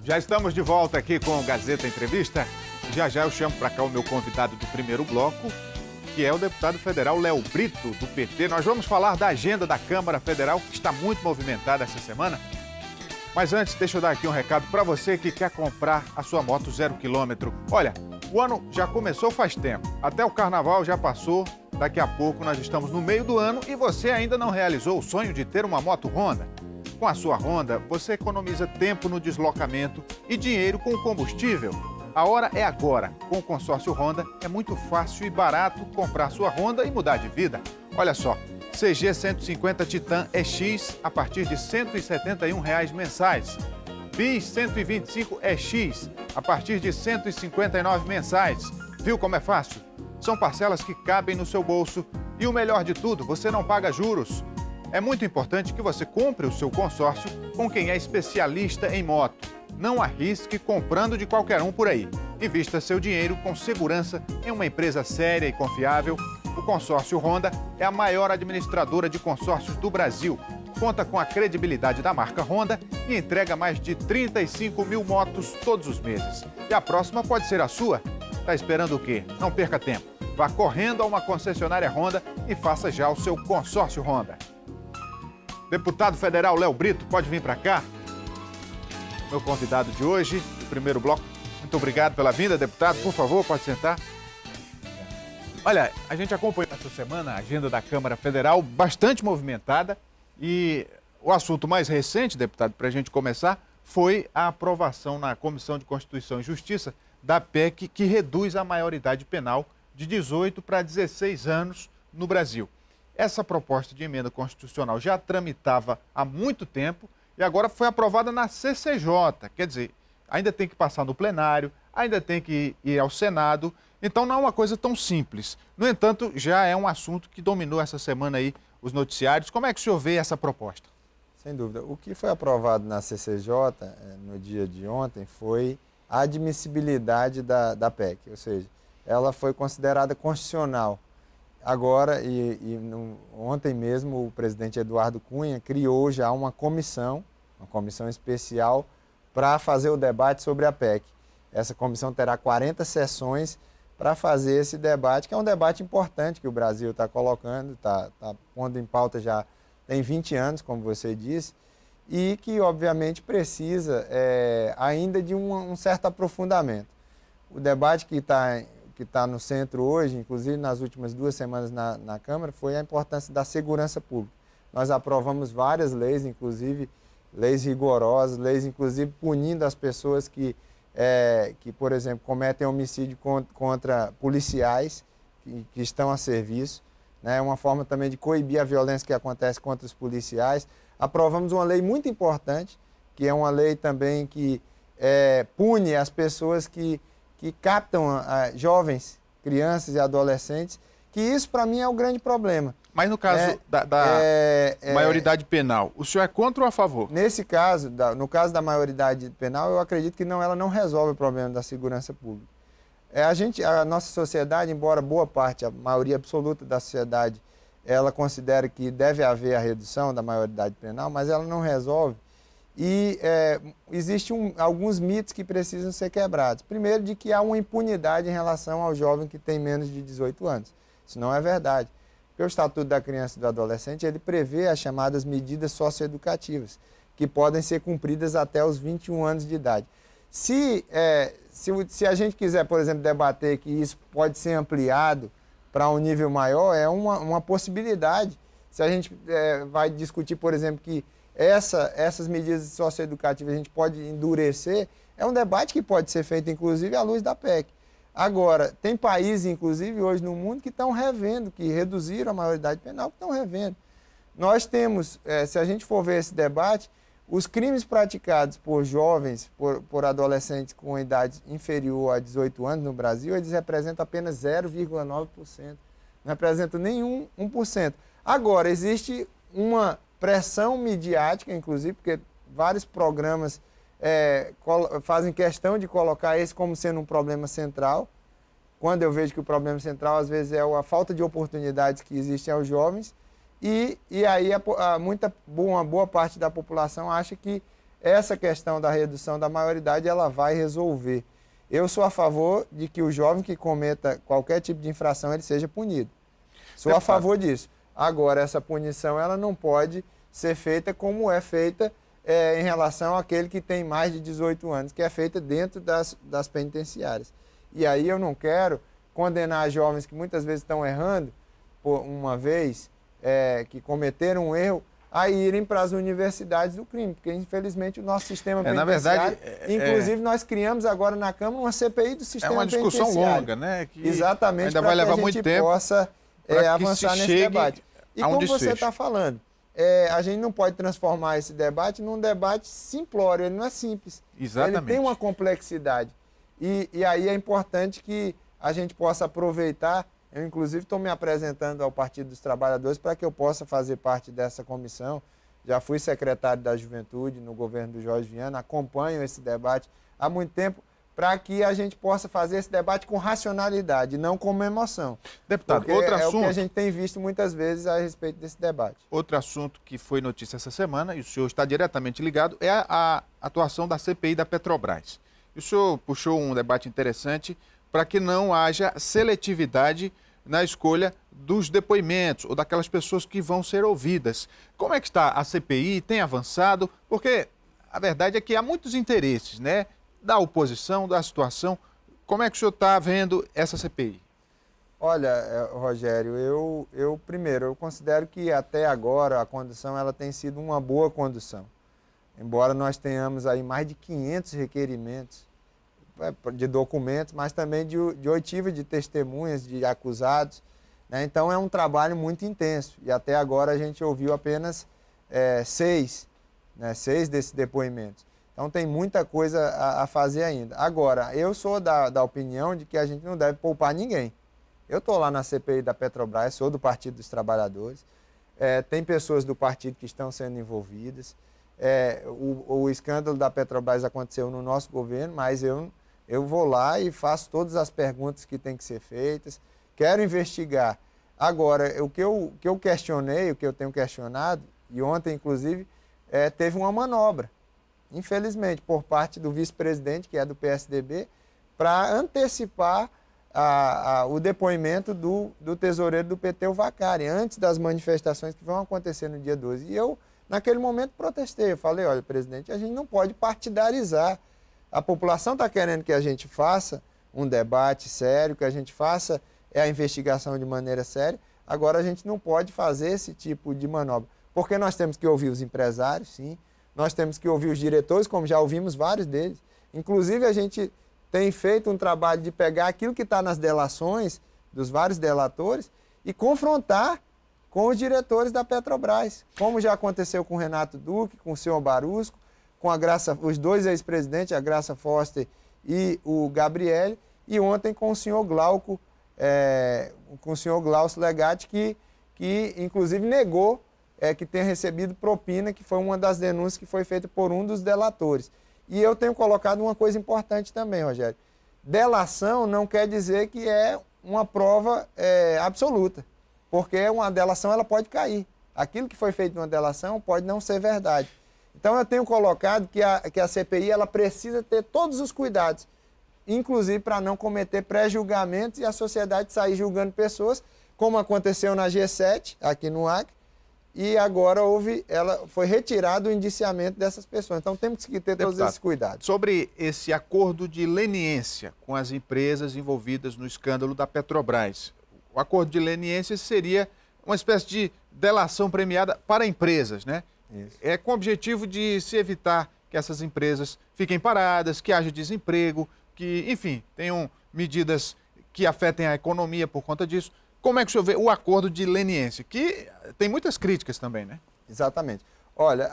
Já estamos de volta aqui com o Gazeta Entrevista. Já eu chamo para cá o meu convidado do primeiro bloco, que é o deputado federal Léo Brito, do PT. Nós vamos falar da agenda da Câmara Federal, que está muito movimentada essa semana. Mas antes, deixa eu dar aqui um recado para você que quer comprar a sua moto 0 km. Olha, o ano já começou faz tempo. Até o carnaval já passou. Daqui a pouco nós estamos no meio do ano e você ainda não realizou o sonho de ter uma moto Honda. Com a sua Honda, você economiza tempo no deslocamento e dinheiro com o combustível. A hora é agora. Com o consórcio Honda, é muito fácil e barato comprar sua Honda e mudar de vida. Olha só, CG 150 Titan EX a partir de R$ 171 mensais. Bis 125 EX a partir de R$ 159 mensais. Viu como é fácil? São parcelas que cabem no seu bolso. E o melhor de tudo, você não paga juros. É muito importante que você compre o seu consórcio com quem é especialista em moto. Não arrisque comprando de qualquer um por aí. Invista seu dinheiro com segurança em uma empresa séria e confiável. O consórcio Honda é a maior administradora de consórcios do Brasil. Conta com a credibilidade da marca Honda e entrega mais de 35 mil motos todos os meses. E a próxima pode ser a sua. Tá esperando o quê? Não perca tempo. Vá correndo a uma concessionária Honda e faça já o seu consórcio Honda. Deputado federal Léo Brito, pode vir para cá. Meu convidado de hoje, do primeiro bloco. Muito obrigado pela vinda, deputado. Por favor, pode sentar. Olha, a gente acompanhou essa semana a agenda da Câmara Federal, bastante movimentada. E o assunto mais recente, deputado, para a gente começar, foi a aprovação na Comissão de Constituição e Justiça da PEC que reduz a maioridade penal de 18 para 16 anos no Brasil. Essa proposta de emenda constitucional já tramitava há muito tempo e agora foi aprovada na CCJ. Quer dizer, ainda tem que passar no plenário, ainda tem que ir ao Senado. Então não é uma coisa tão simples. No entanto, já é um assunto que dominou essa semana aí os noticiários. Como é que o senhor vê essa proposta? Sem dúvida. O que foi aprovado na CCJ no dia de ontem foi a admissibilidade da PEC, ou seja, ela foi considerada constitucional. Agora, ontem mesmo, o presidente Eduardo Cunha criou já uma comissão especial para fazer o debate sobre a PEC. Essa comissão terá 40 sessões para fazer esse debate, que é um debate importante que o Brasil está colocando, está pondo em pauta já tem 20 anos, como você disse, e que, obviamente, precisa ainda de um certo aprofundamento. O debate que está no centro hoje, inclusive nas últimas 2 semanas na Câmara, foi a importância da segurança pública. Nós aprovamos várias leis, inclusive leis rigorosas, leis inclusive punindo as pessoas que por exemplo, cometem homicídio contra policiais que estão a serviço. É uma forma também de coibir a violência que acontece contra os policiais. Aprovamos uma lei muito importante, que é uma lei também que pune as pessoas que captam jovens, crianças e adolescentes, que isso para mim é o grande problema. Mas no caso da maioridade penal, o senhor é contra ou a favor? Nesse caso, no caso da maioridade penal, eu acredito que ela não resolve o problema da segurança pública. A nossa sociedade, embora boa parte, a maioria absoluta da sociedade, ela considera que deve haver a redução da maioridade penal, mas ela não resolve. E existem alguns mitos que precisam ser quebrados. Primeiro, de que há uma impunidade em relação ao jovem que tem menos de 18 anos. Isso não é verdade. Porque o Estatuto da Criança e do Adolescente, ele prevê as chamadas medidas socioeducativas, que podem ser cumpridas até os 21 anos de idade. Se a gente quiser, por exemplo, debater que isso pode ser ampliado para um nível maior, é uma possibilidade. Se a gente vai discutir, por exemplo, que essas medidas socioeducativas a gente pode endurecer, é um debate que pode ser feito, inclusive, à luz da PEC. Agora, tem países, inclusive, hoje no mundo, que estão revendo, que reduziram a maioridade penal, que estão revendo. Nós temos, se a gente for ver esse debate, os crimes praticados por jovens, por adolescentes com idade inferior a 18 anos no Brasil, eles representam apenas 0,9%. Não representam nenhum 1%. Agora, existe uma pressão midiática, inclusive, porque vários programas fazem questão de colocar esse como sendo um problema central, quando eu vejo que o problema central, às vezes, é a falta de oportunidades que existem aos jovens, e aí uma boa parte da população acha que essa questão da redução da maioridade ela vai resolver. Eu sou a favor de que o jovem que cometa qualquer tipo de infração ele seja punido. Sou a favor disso. Agora, essa punição ela não pode ser feita como é feita em relação àquele que tem mais de 18 anos, que é feita dentro das penitenciárias. E aí eu não quero condenar jovens que muitas vezes estão errando, por uma vez, que cometeram um erro, a irem para as universidades do crime, porque infelizmente o nosso sistema penitenciário, inclusive nós criamos agora na Câmara uma CPI do sistema penitenciário. É uma discussão longa, né? Que exatamente, ainda vai levar muito tempo, possa avançar nesse debate. E como você está falando, a gente não pode transformar esse debate num debate simplório, ele não é simples. Exatamente. Ele tem uma complexidade. E aí é importante que a gente possa aproveitar. Eu, inclusive, estou me apresentando ao Partido dos Trabalhadores para que eu possa fazer parte dessa comissão. Já fui secretário da Juventude no governo do Jorge Viana, acompanho esse debate há muito tempo, para que a gente possa fazer esse debate com racionalidade, não com emoção. Deputado, outro assunto... o que a gente tem visto muitas vezes a respeito desse debate. Outro assunto que foi notícia essa semana, e o senhor está diretamente ligado, é a atuação da CPI da Petrobras. E o senhor puxou um debate interessante para que não haja seletividade na escolha dos depoimentos ou daquelas pessoas que vão ser ouvidas. Como é que está a CPI? Tem avançado? Porque a verdade é que há muitos interesses, né? Da oposição, da situação. Como é que o senhor está vendo essa CPI? Olha, Rogério, eu considero que até agora a condução ela tem sido uma boa condução. Embora nós tenhamos aí mais de 500 requerimentos de documentos, mas também de oitiva de testemunhas, de acusados, né? Então é um trabalho muito intenso e até agora a gente ouviu apenas 6 desses depoimentos. Então tem muita coisa a fazer ainda. Agora, eu sou da opinião de que a gente não deve poupar ninguém. Eu estou lá na CPI da Petrobras, sou do Partido dos Trabalhadores, tem pessoas do partido que estão sendo envolvidas. O escândalo da Petrobras aconteceu no nosso governo, mas eu vou lá e faço todas as perguntas que têm que ser feitas, quero investigar. Agora, o que eu questionei, o que eu tenho questionado, e ontem, inclusive, teve uma manobra, infelizmente, por parte do vice-presidente, que é do PSDB, para antecipar o depoimento do tesoureiro do PT, o Vacari, antes das manifestações que vão acontecer no dia 12. E eu, naquele momento, protestei. Eu falei, olha, presidente, a gente não pode partidarizar. A população está querendo que a gente faça um debate sério, que a gente faça a investigação de maneira séria. Agora, a gente não pode fazer esse tipo de manobra. Porque nós temos que ouvir os empresários, sim. Nós temos que ouvir os diretores, como já ouvimos vários deles. Inclusive, a gente tem feito um trabalho de pegar aquilo que está nas delações dos vários delatores e confrontar com os diretores da Petrobras, como já aconteceu com o Renato Duque, com o senhor Barusco, com os dois ex-presidentes, a Graça Foster e o Gabriele, e ontem com o senhor Glauco, com o senhor Glaucio Legatti, que inclusive negou que tenha recebido propina, que foi uma das denúncias que foi feita por um dos delatores. E eu tenho colocado uma coisa importante também, Rogério. Delação não quer dizer que é uma prova absoluta, porque uma delação ela pode cair. Aquilo que foi feito numa delação pode não ser verdade. Então eu tenho colocado que a CPI ela precisa ter todos os cuidados, inclusive para não cometer pré-julgamentos e a sociedade sair julgando pessoas, como aconteceu na G7, aqui no Acre, e agora foi retirado o indiciamento dessas pessoas. Então temos que ter todos esses cuidados. Sobre esse acordo de leniência com as empresas envolvidas no escândalo da Petrobras, o acordo de leniência seria uma espécie de delação premiada para empresas, né? Isso. Com o objetivo de se evitar que essas empresas fiquem paradas, que haja desemprego, que, enfim, tenham medidas que afetem a economia por conta disso. Como é que o senhor vê o acordo de leniência? Que tem muitas críticas também, né? Exatamente. Olha,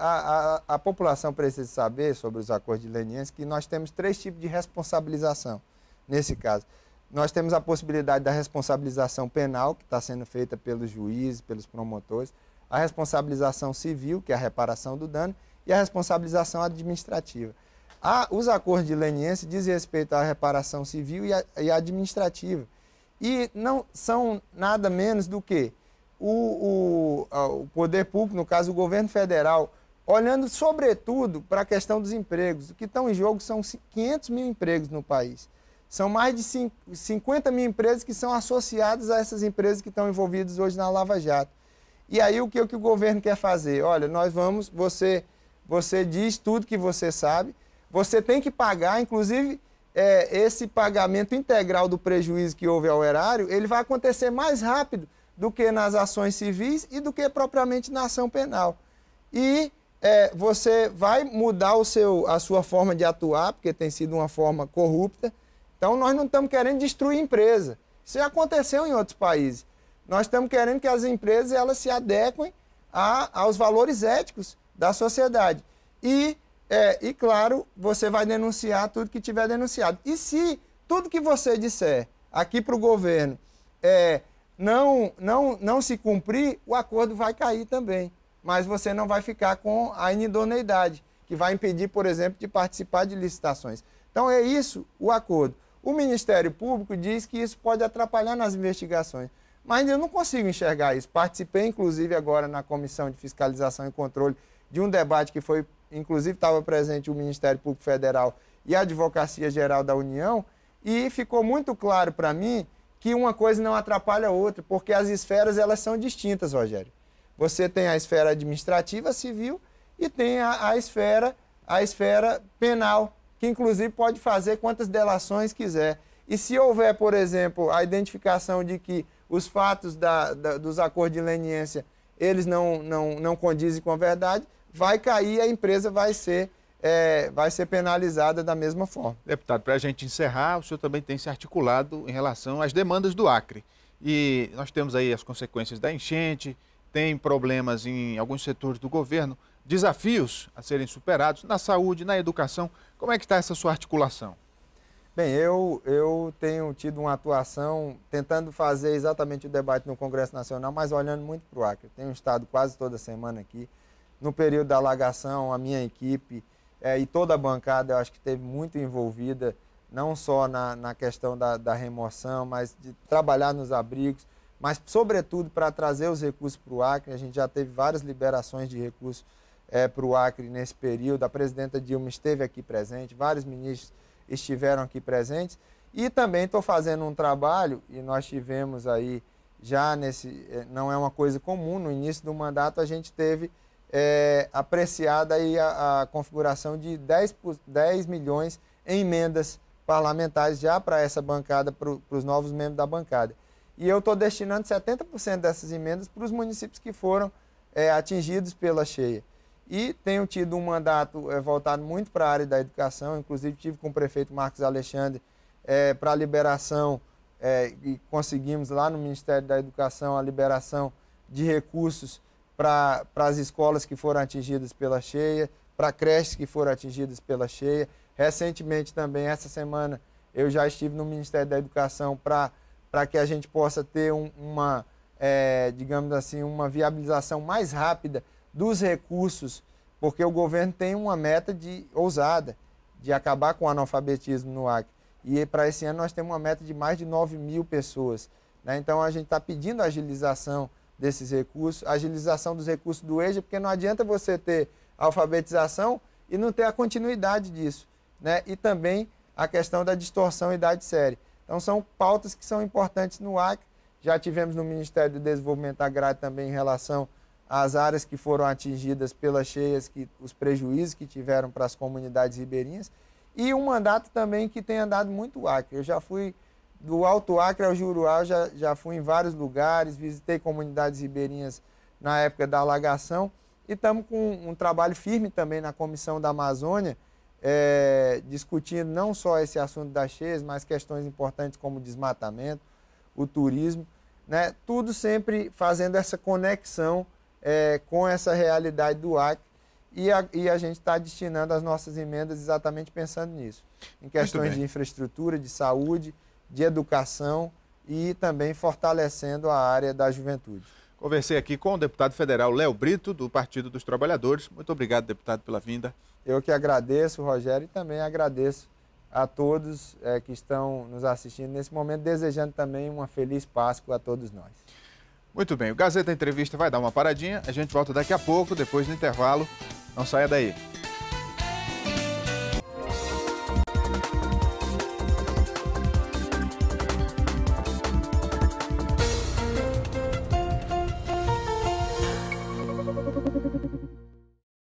a população precisa saber sobre os acordos de leniência que nós temos 3 tipos de responsabilização nesse caso. Nós temos a possibilidade da responsabilização penal, que está sendo feita pelos juízes, pelos promotores, a responsabilização civil, que é a reparação do dano, e a responsabilização administrativa. Os acordos de leniência dizem respeito à reparação civil e administrativa. E não são nada menos do que o poder público, no caso o governo federal, olhando sobretudo para a questão dos empregos. O que estão em jogo são 500 mil empregos no país. São mais de 50 mil empresas que são associadas a essas empresas que estão envolvidas hoje na Lava Jato. E aí o que o governo quer fazer? Olha, nós vamos, você diz tudo que você sabe, você tem que pagar, inclusive esse pagamento integral do prejuízo que houve ao erário, ele vai acontecer mais rápido do que nas ações civis e do que propriamente na ação penal. E você vai mudar a sua forma de atuar, porque tem sido uma forma corrupta. Então, nós não estamos querendo destruir a empresa. Isso já aconteceu em outros países. Nós estamos querendo que as empresas elas se adequem aos valores éticos da sociedade. E, claro, você vai denunciar tudo que tiver denunciado. E se tudo que você disser aqui para o governo não se cumprir, o acordo vai cair também. Mas você não vai ficar com a inidoneidade, que vai impedir, por exemplo, de participar de licitações. Então, é isso o acordo. O Ministério Público diz que isso pode atrapalhar nas investigações, mas eu não consigo enxergar isso. Participei, inclusive, agora na Comissão de Fiscalização e Controle de um debate que foi, inclusive, estava presente o Ministério Público Federal e a Advocacia Geral da União, e ficou muito claro para mim que uma coisa não atrapalha a outra, porque as esferas elas são distintas, Rogério. Você tem a esfera administrativa, civil, e tem a esfera penal, que inclusive pode fazer quantas delações quiser. E se houver, por exemplo, a identificação de que os fatos dos acordos de leniência, eles não condizem com a verdade, vai cair e a empresa vai ser penalizada da mesma forma. Deputado, para a gente encerrar, o senhor também tem se articulado em relação às demandas do Acre. E nós temos aí as consequências da enchente, tem problemas em alguns setores do governo, desafios a serem superados na saúde, na educação. Como é que está essa sua articulação? Bem, eu tenho tido uma atuação tentando fazer exatamente o debate no Congresso Nacional, mas olhando muito para o Acre. Tenho estado quase toda semana aqui. No período da alagação, a minha equipe e toda a bancada, eu acho que esteve muito envolvida, não só na questão da remoção, mas de trabalhar nos abrigos, mas sobretudo para trazer os recursos para o Acre. A gente já teve várias liberações de recursos para o Acre nesse período. A presidenta Dilma esteve aqui presente, vários ministros estiveram aqui presentes. E também estou fazendo um trabalho, e nós tivemos aí, já não é uma coisa comum, no início do mandato a gente teve apreciada aí a configuração de 10 milhões em emendas parlamentares já para essa bancada, para os novos membros da bancada. E eu estou destinando 70% dessas emendas para os municípios que foram atingidos pela cheia. E tenho tido um mandato voltado muito para a área da educação, inclusive tive com o prefeito Marcos Alexandre para a liberação, e conseguimos lá no Ministério da Educação a liberação de recursos para as escolas que foram atingidas pela cheia, para creches que foram atingidas pela cheia. Recentemente também, essa semana, eu já estive no Ministério da Educação para que a gente possa ter digamos assim, uma viabilização mais rápida dos recursos, porque o governo tem uma meta ousada de acabar com o analfabetismo no Acre. E para esse ano nós temos uma meta de mais de 9 mil pessoas, né? Então a gente está pedindo a agilização desses recursos, a agilização dos recursos do EJA, porque não adianta você ter alfabetização e não ter a continuidade disso, né? E também a questão da distorção e idade séria. Então são pautas que são importantes no Acre. Já tivemos no Ministério do Desenvolvimento Agrário também em relação às áreas que foram atingidas pelas cheias, os prejuízos que tiveram para as comunidades ribeirinhas. E um mandato também que tem andado muito o Acre. Eu já fui do Alto Acre ao Juruá, já fui em vários lugares, visitei comunidades ribeirinhas na época da alagação. E estamos com um trabalho firme também na Comissão da Amazônia, discutindo não só esse assunto das cheias, mas questões importantes como o desmatamento, o turismo, né? Tudo sempre fazendo essa conexão com essa realidade do Acre. E a gente está destinando as nossas emendas exatamente pensando nisso. Em questões de infraestrutura, de saúde, de educação e também fortalecendo a área da juventude. Conversei aqui com o deputado federal Léo Brito, do Partido dos Trabalhadores. Muito obrigado, deputado, pela vinda. Eu que agradeço, Rogério, e também agradeço a todos que estão nos assistindo nesse momento, desejando também uma feliz Páscoa a todos nós. Muito bem, o Gazeta Entrevista vai dar uma paradinha, a gente volta daqui a pouco, depois do intervalo, Não saia daí.